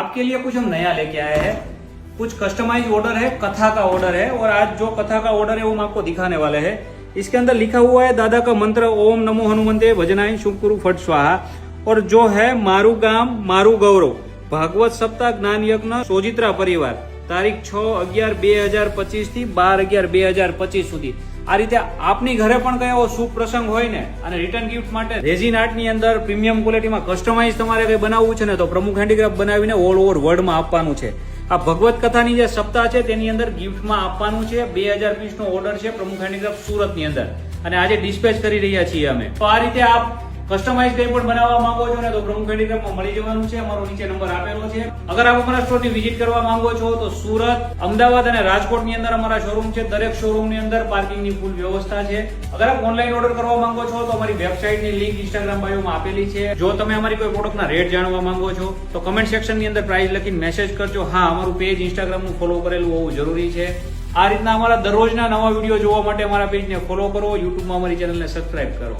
आपके लिए कुछ हम नया लेके आए हैं। कुछ कस्टमाइज ऑर्डर है, कथा का ऑर्डर है और आज जो कथा का ऑर्डर है वो हम आपको दिखाने वाले हैं। इसके अंदर लिखा हुआ है दादा का मंत्र ओम नमो हनुमंते भजनाय शुक्रु फट स्वाहा और जो है मारू गाम मारू गौरव भागवत सप्ताह ज्ञान यज्ञ सोजित्रा परिवार તારીખ 6/11/2025 થી 12/11/2025 સુધી આ રીતે આપની ઘરે પણ કઈ એવો શુભ પ્રસંગ હોય ને અને રિટર્ન ગિફ્ટ માટે રેઝિન આર્ટની અંદર પ્રીમિયમ ક્વોલિટીમાં કસ્ટમાઇઝ તમારે કઈ બનાવવું છે ને તો પ્રમુખ હેન્ડીક્રાફ્ટ બનાવીને ઓલ ઓવર વર્લ્ડમાં આપવાનું છે। આ ભગવત કથાની જે સપ્તાહ છે તેની અંદર ગિફ્ટમાં આપવાનું છે। 2000 પીસનો ઓર્ડર છે પ્રમુખ હેન્ડીક્રાફ્ટ સુરતની અંદર અને આજે ડિસ્પેચ કરી રહ્યા છીએ અમે। તો આ રીતે આપ કસ્ટમાઇઝ કંઈ પણ બનાવવા માંગો છો ને તો પ્રમુખ હેન્ડીક્રાફ્ટમાં મળી જવાનું છે। અમારો નીચે નંબર આપેલો છે। અગર આપ અમારા સ્ટોરની વિઝિટ કરવા માંગો છો તો સુરત, અમદાવાદ અને રાજકોટની અંદર અમારા શોરૂમ છે। દરેક શોરૂમની અંદર પાર્કિંગની ફૂલ વ્યવસ્થા છે। અગર આપ ઓનલાઈન ઓર્ડર કરવા માંગો છો તો અમારી વેબસાઇટની લિંક ઇન્સ્ટાગ્રામ બાયોમાં આપેલી છે। જો તમે અમારી કોઈ પ્રોડક્ટના રેટ જાણવા માંગો છો તો કમેન્ટ સેક્શનની અંદર પ્રાઇસ લખીને મેસેજ કરજો। હા, અમારું પેજ ઇન્સ્ટાગ્રામનું ફોલો કરેલું હોવું જરૂરી છે। આ રીતના અમારા દરરોજના નવા વિડીયો જોવા માટે અમારા પેજને ફોલો કરો, યુટ્યુબમાં અમારી ચેનલને સબસ્ક્રાઇબ કરો।